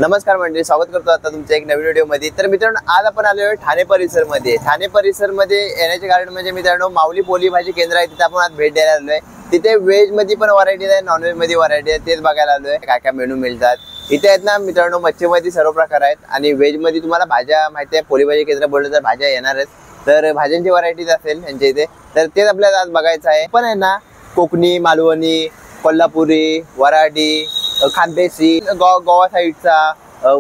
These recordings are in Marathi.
नमस्कार मंडळी, स्वागत करतो आता तुमच्या एक नवीन व्हिडिओ मध्ये। तर मित्रांनो, आज आपण आलो आहे ठाणे परिसर मध्ये। ठाणे परिसर मध्ये येण्याचे कारण म्हणजे मित्रांनो, माऊली पोली भाजी केंद्र आहे, तिथे आपण आज भेट द्यायला आलोय। तिथे व्हेज मध्ये पण व्हरायटी आहे, नॉन व्हेज मध्ये व्हरायटी आहे, तेच बघायला आलोय काय काय मेनू मिळतात इथे। आहेत ना मित्रांनो, मच्छीमध्ये सर्व प्रकार आहेत आणि व्हेज मध्ये तुम्हाला भाज्या माहिती आहे, पोली भाजी केंद्र बोललं तर भाज्या येणारच, तर भाज्यांची व्हरायटीज असेल यांच्या इथे, तर तेच आपल्याला आज बघायचं आहे। पण आहे ना, कोकणी, मालवणी, कोल्हापुरी, वराडी, खानदेशी, गोवा साईडचा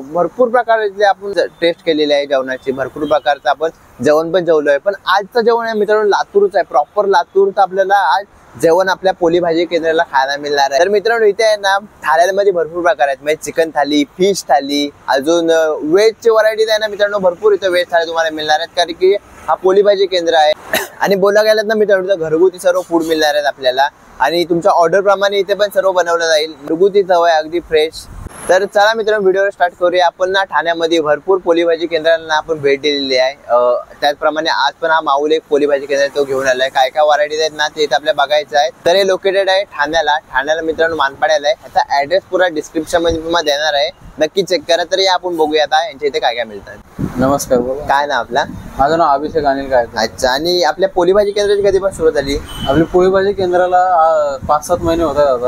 भरपूर प्रकारचे आपण टेस्ट केलेले आहे जेवणाची। भरपूर प्रकारचं आपण जेवण पण जेवलोय, पण आजचं जेवण आहे मित्रांनो लातूरचं आहे, प्रॉपर लातूरचं आपल्याला आज जेवण आपल्या पोली भाजी केंद्राला खायला मिळणार आहे। तर मित्रांनो, इथे आहे ना थाळ्यांमध्ये भरपूर प्रकार आहेत, म्हणजे चिकन थाली, फिश थाली, अजून व्हेजची व्हरायटीज आहे ना मित्रांनो भरपूर। इथे व्हेज थाळी तुम्हाला मिळणार आहेत, कारण की हा पोली भाजी केंद्र आहे। आणि बोला गेलं ना मित्रांनो, घरगुती सर्व फूड मिळणार आहेत आपल्याला, आणि तुमच्या ऑर्डर प्रमाणे इथे पण सर्व बनवलं जाईल, घरगुती चव आहे, अगदी फ्रेश। तर चला मित्रांनो, व्हिडिओ स्टार्ट करूया। आपण ना ठाण्यामध्ये भरपूर पोली भाजी केंद्रांना आपण भेट दिलेली आहे, त्याचप्रमाणे आज पण हा माऊली एक पोली भाजी केंद्र तो घेऊन आलाय। काय काय व्हरायटीज आहेत ना ते इथे आपल्याला बघायचं आहे। तर हे लोकेटेड आहे ठाण्याला मित्रांनो मानपाड्याला आहे। ह्याचा ऍड्रेस पुरा डिस्क्रिप्शन मध्ये तुम्हाला देणार आहे, नक्की चेक करा। तरी आपण बघूया आता यांच्या इथे काय काय मिळतात। नमस्कार बोला, काय ना आपला? माझं नाव अभिषेक अनिल काय। अच्छा, आणि आपल्या पोली भाजी केंद्राची कधीपासून सुरुवात झाली? आपली पोळी भाजी केंद्राला 5-7 महिने होतात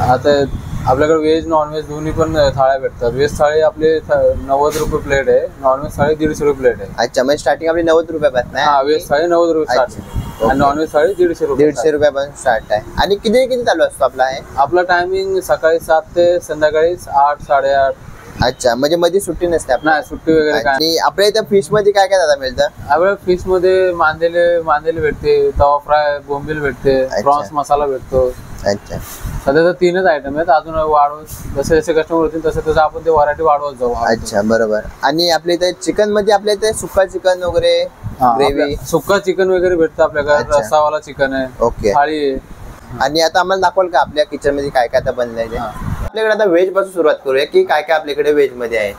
आता आपल्याकडे व्हेज नॉन व्हेज दोन्ही पण थाळ्या भेटतात। व्हेज थाळी आपली 90 रुपये प्लेट आहे, नॉन व्हेज थाळी 150 रुपये प्लेट आहे। अच्छा, म्हणजे स्टार्टिंग आपली 90 रुपयापासून आहे? हा, व्हेज थाळी 90 रुपये स्टार्ट आणि नॉन व्हेज थाळी 150 रुपयापासून स्टार्ट आहे। आणि किती चालू असतो आपला आहे? आपला टायमिंग सकाळी 7 ते संध्याकाळी 8 साडेआठ। अच्छा, म्हणजे मध्ये सुट्टी नसते आपल्या? नाही, सुट्टी वगैरे काय। आणि आपल्या इथं फिश मध्ये काय काय दादा मिळतं? आपल्या फिश मध्ये मांदेले भेटते, तवा फ्राय, बोंबील भेटते, प्रॉन्स मसाला भेटतो। अच्छा, सध्या तर 3च आयटम आहेत, अजून वाढवत जसे जसे कस्टमर होतील तसं आपण ते व्हरायटी वाढवत जाऊ। अच्छा, बरोबर। आणि आपल्या इथे चिकन मध्ये आपल्या इथे सुक्का चिकन वगैरे, ग्रेव्ही, सुक्का चिकन वगैरे भेटतं आपल्याकडे, रस्सावाला चिकन आहे, ओके, थाळी आहे। आणि आता आम्हाला दाखवाल का आपल्या किचन मध्ये काय काय आता बनलंय ते? आपल्याकडे आता व्हेज पासून सुरुवात करूया की काय काय आपल्याकडे व्हेज मध्ये आहे।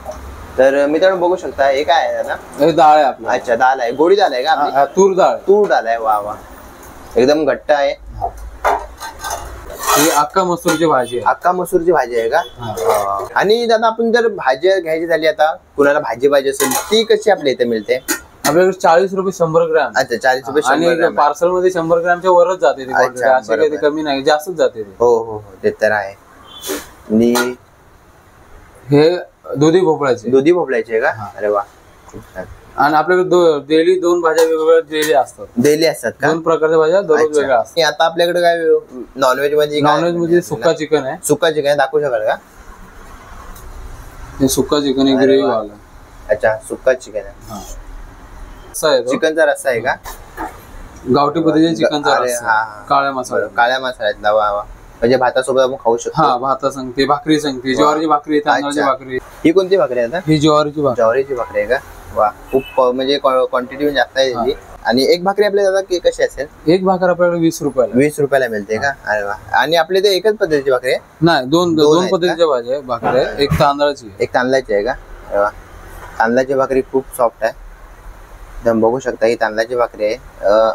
तर मित्रांनो बघू शकता, हे काय आहे ना? हे डाळ आहे आपली। अच्छा, दाल आहे, गोडी दाल आहे का? तूर डाळ आहे, वा वा, एकदम घट्ट आहे। ही अक्का मसूरची भाजी आहे। अक्का मसूरची भाजी आहे का? आणि दादा, आपण जर भाजी घ्यायची झाली, आता कुणाला भाजी पाहिजे असेल, ती कशी आपल्या इथे मिळते? आपल्याकडे 40 रुपये 100 ग्रॅम। अच्छा, 40 रुपये 100 आणि ग्रॅम। पार्सल मध्ये 100 ग्रॅमच्या वरच जाते ती, अशी काही कमी नाही, जास्तच जाते ती। हो हो हो, ते तर आहे। आणि हे दुधी भोपळ्याचे आहे का? अरे वा, खूप छान। आणि आपल्याकडे डेली 2 भाज्या वेगवेगळ्या डेली असतात का? 2 प्रकारच्या भाज्या दररोज वेगळ्या असतात। आता आपल्याकडे काय नॉनव्हेज मध्ये सुक्का चिकन आहे। सुक्का चिकन दाखवू शकाल का? हे सुक्का चिकन आहे, ग्रेव्ही वाला। अच्छा, सुक्का चिकन आहे, चिकनचा रस्सा आहे का? गावठी पद्धतीने चिकनचा रस्सा, काळ्या मसाल्यातला, वा वा, म्हणजे भातासोबत आपण खाऊ शकतो। हा, भाता सांगते, भाकरी सांगते, ज्वारीची भाकरी, तांदळाची भाकरी। ही कोणती भाकरी आहे आता? ही ज्वारीची भाकरी आहे का? वा, खूप म्हणजे क्वांटिटी जास्त आहे त्याची। आणि एक भाकरी आपल्या दादा कशी असेल? एक भाकर आपल्याकडे 20 रुपयाला मिळते का? अरे वा। आणि आपल्या इथे एकच पद्धतीची भाकरी आहे? नाही, दोन पद्धतीच्या भाज्या भाकरी आहे, एक तांदळाची आहे का? अरे वा, तांदळाची भाकरी खूप सॉफ्ट आहे, एकदम बघू शकता ही तांदळाची भाकरी आहे।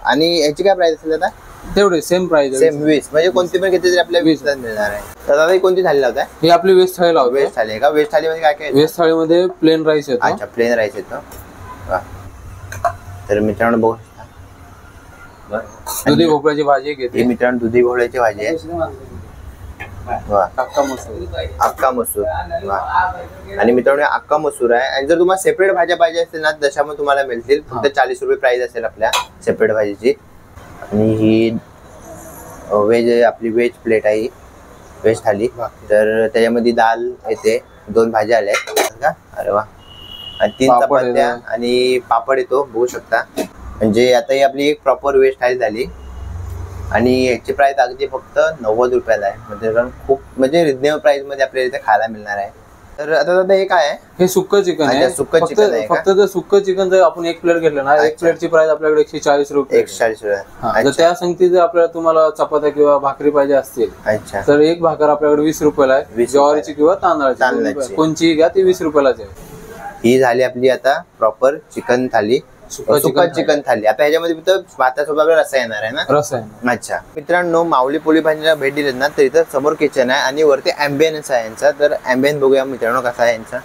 आणि याची काय प्राइस असेल आता? तेवढे सेम प्राइस, सेम 20, म्हणजे कोणती पण घेतली तरी आपल्याला 20 मिळणार आहे। तर दादा, ही कोणती थाली लावताय? ही आपली व्हेज थाळी लावतो। व्हेज थाली आहे का? व्हेज थालीमध्ये काय काय? व्हेज थाळीमध्ये प्लेन राईस येतो। अच्छा, प्लेन राईस येतो, वा। तर मित्रांनो बघू शकता, दुधी भोपळ्याची भाजी घेते मित्रांनो, दुधी भोपळ्याची भाजी आहे, वा। अक्का मसूर, वा। आणि मित्रांनो, अक्का मसूर आहे। आणि जर तुम्हाला सेपरेट भाज्या पाहिजे असतील ना, तशा पण तुम्हाला मिळतील, फक्त 40 रुपये प्राइस असेल आपल्या सेपरेट भाजीची। आणि ही आपली व्हेज प्लेट आहे, व्हेज थाली। तर त्याच्यामध्ये दाल येते, 2 भाज्या आल्या का? अरे वा, आणि 3 चपात्या आणि पापड येतो, बघू शकता। म्हणजे आता ही आपली एक प्रॉपर व्हेज थाली झाली, आणि याची प्राइस अगदी फक्त 90 रुपयाला आहे, म्हणजे खूप म्हणजे रिजनेबल प्राइस मध्ये आपल्याला इथे खायला मिळणार आहे। तर आता दादा, हे काय आहे? हे सुक्क चिकन आहे। फक्त जर सुक्क चिकन जर आपण 1 प्लेट घेतलं ना, 1 प्लेटची प्राइस आपल्याकडे 140 रुपये। 140 रुपये। तर त्या संगती जर आपल्याला तुम्हाला चपात्या किंवा भाकरी पाहिजे असतील, अच्छा, तर एक भाकर आपल्याकडे 20 रुपयाला आहे, ज्वारीची किंवा तांदळाची, कोणची घ्या ती 20 रुपयालाच आहे। ही झाली आपली आता प्रॉपर चिकन थाली, सुका चिकन थाली. आता ह्याच्यामध्ये फक्त भातासोबत आपल्याला रस्सा येणार आहे ना? रस्सा आहे. अच्छा मित्रांनो, माऊली पोली भाजीला भेट दिली ना, तर इथं समोर किचन आहे आणि वरती अँबियन्स आहे यांचा. तर अँबियन्स बघूया मित्रांनो कसा आहे यांचा.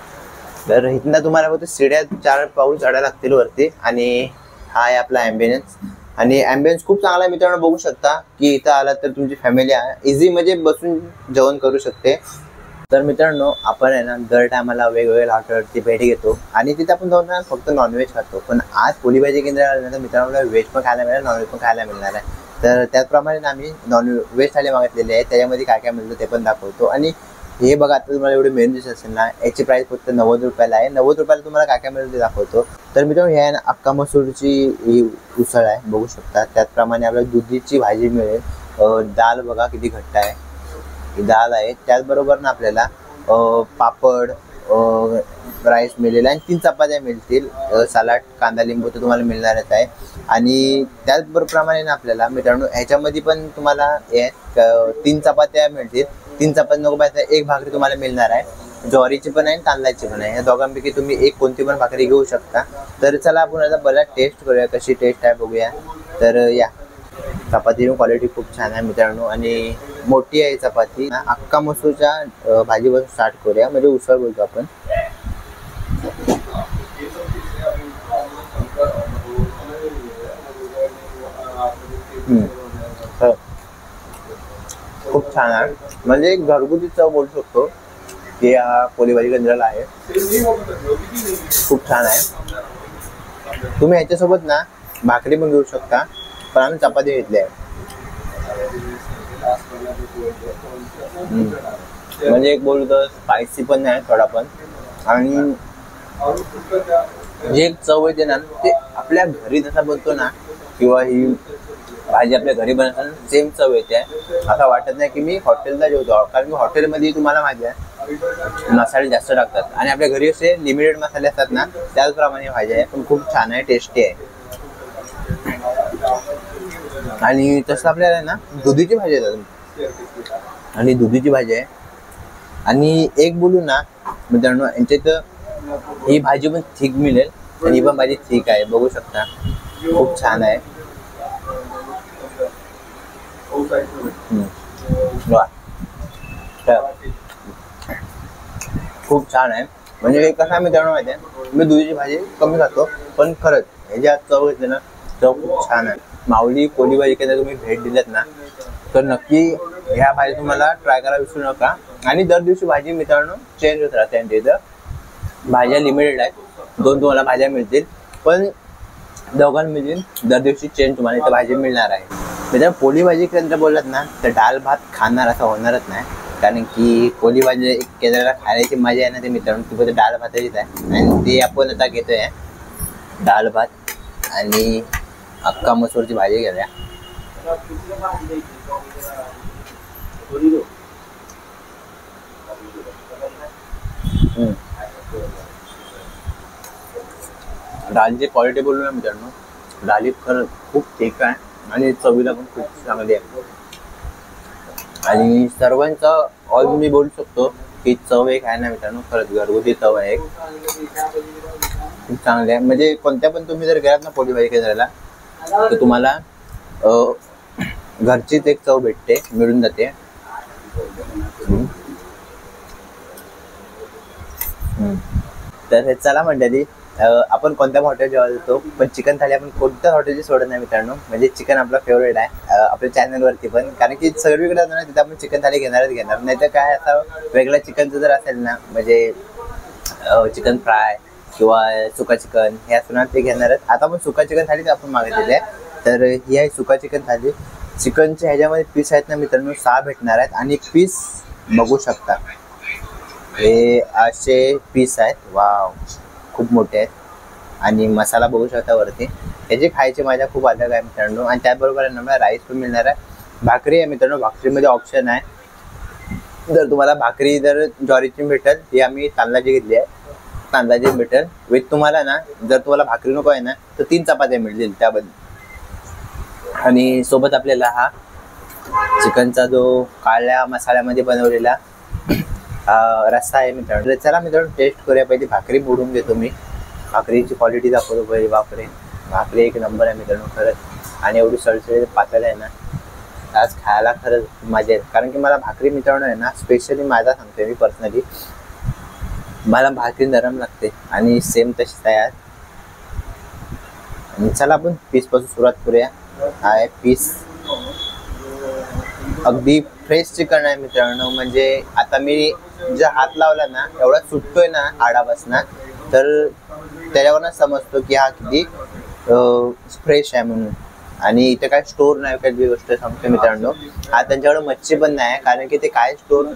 तर इथनं तुम्हाला फक्त सीड्या 4 पाऊल चढायला लागतील वरती. आणि हा आहे आपला अँबियन्स. आणि अँबियन्स खूप चांगला आहे मित्रांनो, बघू शकता की इथं आला तर तुमची फॅमिली इझी म्हणजे बसून जेवण करू शकते. तर मित्रांनो, आपण आहे ना दर टायमाला वेगवेगळ्या हॉटेलवरती भेट घेतो आणि तिथे आपण जाऊन ना फक्त नॉनव्हेज खातो. पण आज पोली भाजी केंद्राला आलं तर मित्रांनो व्हेज पण खायला मिळेल, नॉनव्हेज पण खायला मिळणार आहे. तर त्याचप्रमाणे आम्ही नॉनव्हेज थाली मागितलेली आहे, त्याच्यामध्ये काय काय मिळतं ते पण दाखवतो. आणि हे बघा, आता तुम्हाला एवढे मेनू दिसत असेल ना, याची प्राइस फक्त 90 रुपयाला आहे. 90 रुपयाला तुम्हाला काय काय मिळेल ते दाखवतो. तर मित्रांनो, हे आहे ना अक्का मसूरची ही उसळ आहे, बघू शकता. त्याचप्रमाणे आपल्याला दुधीची भाजी मिळेल. दाल बघा किती घट्ट आहे, ही दाल आहे. त्याचबरोबर ना आपल्याला पापड, राईस मिळेल आणि 3 चपात्या मिळतील. सलाड, कांदा, लिंबू तर तुम्हाला मिळणारच आहे. आणि त्याचबरोबर ना आपल्याला मित्रांनो ह्याच्यामध्ये पण तुम्हाला 3 चपात्या मिळतील. 3 चपाती नको पाहिजे, 1 भाकरी तुम्हाला मिळणार आहे. ज्वारीची पण आहे आणि तांदळाची पण आहे. या दोघांपैकी तुम्ही एक कोणती पण भाकरी घेऊ शकता. तर चला आपण आता बघा टेस्ट करूया, कशी टेस्ट आहे बघूया. तर या चपातीची क्वालिटी खूप छान आहे मित्रांनो आणि मोठी आहे चपाती. अक्का मसूरच्या भाजीपासून स्टार्ट करूया, म्हणजे उसळ बोलतो आपण. खूप छान आहे, म्हणजे घरगुती चव बोलू शकतो की हा पोली भाजी केंद्राला आहे. खूप छान आहे. तुम्ही ह्याच्यासोबत ना भाकरी पण घेऊ शकता, पण आम्ही चपाती घेतली आहे. म्हणजे एक बोलू तर स्पायसी पण नाही थोडा पण. आणि जे चव येते ना ते आपल्या घरी जसा बनतो ना, किंवा ही भाजी आपल्या घरी बनवताना सेम चव येते. असं वाटत नाही की मी हॉटेलला जेवतो, कारण की हॉटेलमध्ये तुम्हाला माहिती आहे मसाले जास्त टाकतात आणि आपल्या घरी असे लिमिटेड मसाले असतात ना, त्याचप्रमाणे भाजी आहे. पण खूप छान आहे, टेस्टी आहे. आणि तसं आपल्याला ना दुधीची भाजी येतात आणि दुधीची भाजी आहे. आणि एक बोलू ना मित्रांनो, यांच्या इथं ही भाजी पण थिक मिळेल आणि ही पण भाजी थिक आहे, बघू शकता. खूप छान आहे. खूप छान आहे. म्हणजे कसं आहे मित्रांनो माहिती आहे, मी दुधीची भाजी कमी खातो, पण खरंच ह्याची चव घेतली ना, चव खूप छान आहे. माऊली पोली भाजी केंद्राला तुम्ही भेट दिल्यात ना, तर नक्की ह्या भाजी तुम्हाला ट्राय करायला विसरू नका. आणि दर दिवशी भाजी मित्रांनो चेंज होत राहते. त्यांच्या इथं भाज्या लिमिटेड आहेत, 2 तुम्हाला भाज्या मिळतील, पण दोघांमध्ये दर दिवशी चेंज तुम्हाला इथं भाजी मिळणार आहे. मित्रांनो, पोली भाजी केंद्र बोललात ना तर डाळ भात खाणार असं होणारच नाही, कारण की पोली भाजी केंद्राला खाण्याची मजा आहे ना ते मित्रांनो ती फक्त डाळ भाताचीच आहे. आणि ते आपण आता घेतोय डाळ भात आणि अक्का मसूरची भाजी घेऊया. डाळीची क्वालिटी बोलू ना मित्रांनो, डाळी खरंच खूप ठीक आहे आणि चवीला पण खूप चांगली आहे. आणि सर्वांचा ऑल मी बोलू शकतो की चव एक आहे ना मित्रांनो, खरंच घरगुती चव आहे, खूप चांगली आहे. म्हणजे कोणत्या पण तुम्ही जर गेलात ना पोली भाजी केंद्राला तर तुम्हाला घरचीच एक चव भेटते, मिळून जाते. तर चला मंडळी, आपण कोणत्या हॉटेल जेवायला जातो, पण चिकन थाली आपण कोणत्या हॉटेलची सोडत नाही मित्रांनो. म्हणजे चिकन आपला फेवरेट आहे आपल्या चॅनलवरती पण, कारण की सगळीकडे जातो ना तिथे आपण चिकन थाली घेणारच घेणार. नाही तर काय असं वेगळं चिकनचं जर असेल ना, म्हणजे चिकन फ्राय किंवा सुका चिकन हे असं ना ते घेणारच. आता आपण सुका चिकन थालीच आपण मागितलेली आहे. तर ही आहे सुका चिकन थाली. चिकनच्या ह्याच्यामध्ये पीस आहेत ना मित्रांनो 6 भेटणार आहेत आणि पीस बघू शकता, हे असे पीस आहेत. वाव, खूप मोठे आहेत. आणि मसाला बघू शकता वरती, त्याची खायची मजा खूप अलग आहे मित्रांनो. आणि त्याचबरोबर ना राईस पण मिळणार आहे. भाकरी आहे मित्रांनो, भाकरीमध्ये ऑप्शन आहे. जर तुम्हाला भाकरी जर ज्वारीची भेटेल, ती आम्ही तांदळाची घेतली आहे, तांदळाची भेटेल विथ तुम्हाला ना. जर तुम्हाला भाकरी नको आहे ना तर 3 चपात्या मिळतील त्याबद्दल. आणि सोबत आपल्याला हा चिकनचा जो काळ्या मसाल्यामध्ये बनवलेला रस्सा आहे मित्रांनो. चला मित्रांनो टेस्ट करूया. पहिली भाकरी मोडून घेतो मी, भाकरीची क्वालिटी दाखवतो पहिले. बापरे, भाकरी एक नंबर आहे मित्रांनो खरंच. आणि एवढी सळसळीत पातळ आहे ना, आज खायला खरंच मजा येईल. कारण की मला भाकरी मित्रांनो आहे ना, स्पेशली माझा सांगतोय मी पर्सनली, मला भाकरी नरम लागते आणि सेम तशीच आहे आज. आणि चला आपण पीस पासून सुरुवात करूया. आहे पीस अगदी फ्रेश चिकन आहे मित्रांनो. म्हणजे आता मी जे हात लावला ना, एवढा सुटतोय ना हाडापासून, तर त्याच्यावरनं समजतो की हा किती फ्रेश आहे म्हणून. आणि इथे काय स्टोर नाही, काही गोष्ट सांगतो मित्रांनो. हा त्यांच्याकडे मच्छी पण नाही, कारण की ते काय स्टोर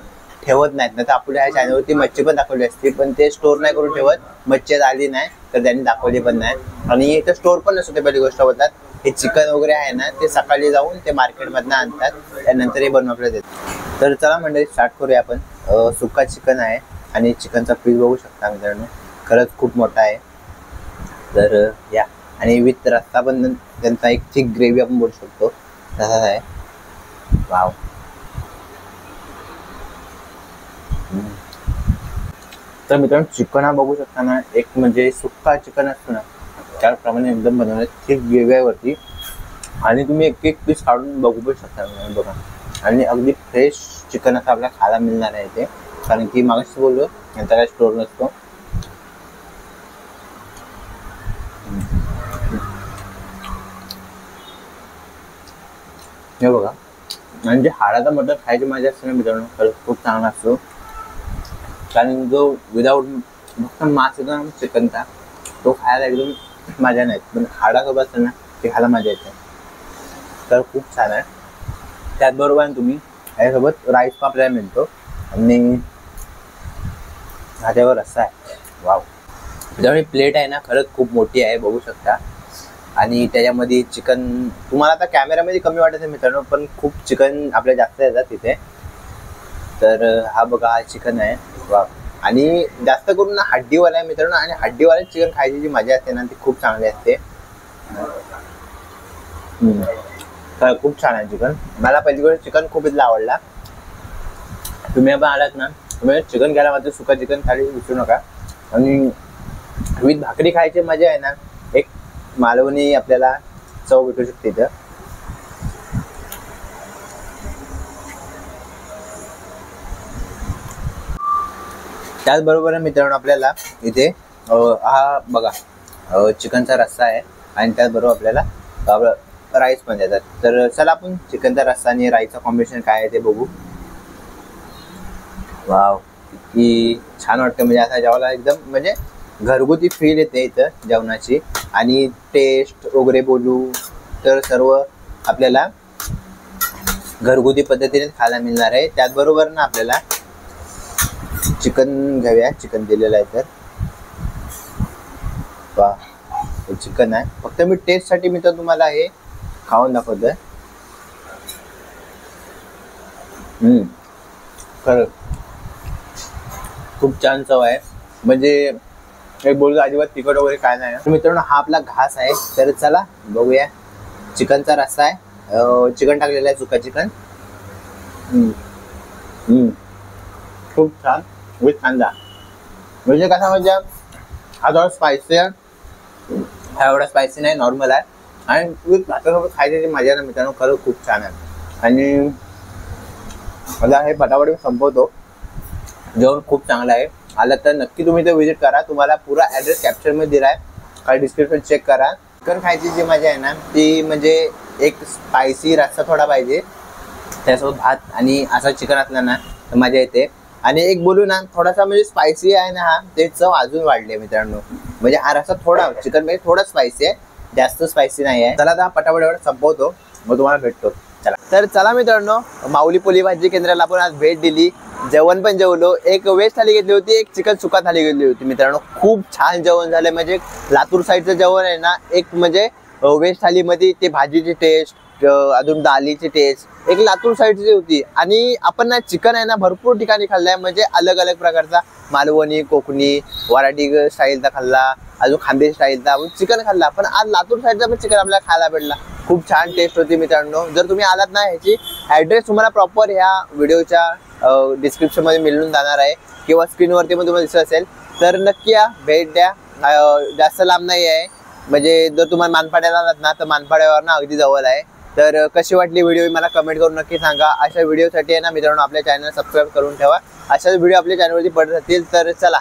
ठेवत नाहीत ना. तर आपल्या ह्या चॅनलवरती मच्छी पण दाखवली असती, पण ते स्टोर नाही करून ठेवत. मच्छी आली नाही तर त्यांनी दाखवली पण नाही. आणि इथं स्टोर पण नसतो. ते पहिली गोष्ट होतात, हे चिकन वगैरे आहे ना, ते सकाळी जाऊन ते मार्केटमधनं आणतात, त्यानंतर हे बनवलं देतात. तर चला मंडळी स्टार्ट करूया आपण. सुक्का चिकन आहे आणि चिकनचा पीस बघू शकता मित्रांनो, खरंच खूप मोठा आहे. तर या, आणि विथ रस्सा पण त्यांचा एक थिक ग्रेव्ही आपण बोलू शकतो तसाच आहे. वाव. तर मित्रांनो चिकन हा बघू शकता ना, एक म्हणजे सुक्का चिकन असतो ना त्याप्रमाणे एकदम बनवलं, थिक ग्रेव्हीवरती. आणि तुम्ही एक एक पीस काढून बघू पण शकता बघा. आणि अगदी फ्रेश चिकन असं आपल्याला खायला मिळणार आहे ते, कारण की मागाशी बोललो यांचा काही स्टोर नसतो. हे बघा, म्हणजे हाडाचा मटण खायची मजा असते ना मित्रांनो, खरंच खूप चांगला असतो. कारण जो विदाऊट फक्त मांस येतो ना चिकनचा, तो खायला एकदम मजा नाही, पण हाडासोबत असतं ना ते खायला मजा येते. तर खूप छान आहे. त्याचबरोबर तुम्ही याच्यासोबत राईस पण आपल्याला मिळतो आणि ह्याच्यावर रस्सा आहे. वाव. त्याच्यामुळे प्लेट आहे ना खरंच खूप मोठी आहे बघू शकता. आणि त्याच्यामध्ये चिकन तुम्हाला आता कॅमेरामध्ये कमी वाटत आहे मित्रांनो, पण खूप चिकन आपल्याला जास्त येतात तिथे. तर हा बघा, हा चिकन आहे. वा. आणि जास्त करून ना हड्डीवाला आहे मित्रांनो, आणि हड्डीवाले चिकन खायची जी मजा असते ना ती खूप चांगली असते. तर खूप छान आहे चिकन. मला पहिली गोष्ट चिकन खूप इथला आवडला. तुम्ही पण आलात ना, तुम्ही चिकन घ्यायला मात्र सुका चिकन थाळी विसरू नका. आणि विथ भाकरी खायची मजा आहे ना, एक मालवणी आपल्याला चव भेटू शकते इथं. त्याचबरोबर मित्रांनो आपल्याला इथे हा बघा चिकनचा रस्सा आहे, आणि त्याचबरोबर आपल्याला राईस पण देतात. तर चला आपण चिकनचा रस्सा आणि राईसचा कॉम्बिनेशन काय आहे ते बघू. वाव, किती छान वाटतं. म्हणजे असं जेवायला एकदम म्हणजे घरगुती फील येते इथं जेवणाची. आणि टेस्ट वगैरे बोलू तर सर्व आपल्याला घरगुती पद्धतीने खायला मिळणार आहे. त्याचबरोबर ना आपल्याला चिकन घेऊया. चिकन दिलेलं आहे तर वा, चिकन आहे. फक्त मी टेस्टसाठी मी तर तुम्हाला हे खाऊन दाखवतोय. खरं खूप छान चव आहे. म्हणजे एक बोलतो अजिबात तिखट वगैरे काय नाही. तर मित्रांनो हा आपला घास आहे. तर चला बघूया. चिकनचा रस्सा आहे, चिकन टाकलेलं आहे, सुका चिकन. खूप छान विथ कांदा. म्हणजे कसा म्हणजे हा थोडा स्पायसी आहे, हा एवढा स्पायसी नाही, नॉर्मल आहे. आणि विथ भातासोबत खायची मजा ना मित्रांनो खरं खूप छान आहे. आणि मला हे पटापट संपवतो. जेवण खूप चांगलं आहे. आलं तर नक्की तुम्ही ते व्हिजिट करा. तुम्हाला पुरा ॲड्रेस कॅप्चरमध्ये दिला आहे, काही डिस्क्रिप्शन चेक करा. चिकन खायची जी मजा आहे ना ती म्हणजे एक स्पायसी रस्सा थोडा पाहिजे, त्यासोबत भात आणि असा चिकन असला ना तर मजा येते. आणि एक बोलू ना थोडासा म्हणजे स्पायसी आहे ना हा, ते चव अजून वाढले मित्रांनो. म्हणजे हा रस्सा थोडा चिकन मध्ये थोडा स्पायसी आहे, जास्त स्पायसी नाही आहे. चला आता पटापट एवढं संपवतो, मग तुम्हाला भेटतो. चला. तर चला मित्रांनो, माऊली पोली भाजी केंद्राला आपण आज भेट दिली. जेवण पण जेवलो. एक व्हेज थाली घेतली होती, एक चिकन सुका थाली घेतली होती मित्रांनो. खूप छान जेवण झालं. म्हणजे लातूर साईडचं जेवण आहे ना, एक म्हणजे व्हेज थालीमध्ये ते भाजीची टेस्ट, अजून दालीची टेस्ट एक लातूर साईडची होती. आणि आपण ना चिकन आहे ना भरपूर ठिकाणी खाल्लाय, म्हणजे अलग अलग प्रकारचा, मालवणी, कोकणी, वराठी स्टाईलचा खाल्ला, अजून खानदेशी स्टाईलचा चिकन खाल्ला. पण आज लातूर साईडचा पण चिकन आपल्याला खायला भेटला. खूप छान टेस्ट होती मित्रांनो. जर तुम्ही आलात ना, ह्याची ॲड्रेस तुम्हाला प्रॉपर ह्या व्हिडिओच्या डिस्क्रिप्शनमध्ये मिळून जाणार आहे, किंवा स्क्रीनवरती पण तुम्हाला दिसत असेल. तर नक्की या, भेट द्या. जास्त लांब नाही आहे, म्हणजे जर तुम्हाला मानपाड्याला आलात ना तर मानपाड्यावर ना अगदी जवळ आहे. तर कशी वाटली व्हिडिओ मला कमेंट करून नक्की सांगा. अशा व्हिडिओसाठी आहे ना मित्रांनो आपल्या चॅनल सबस्क्राईब करून ठेवा. अशाच व्हिडिओ आपल्या चॅनलवरती पडत असतील तर चला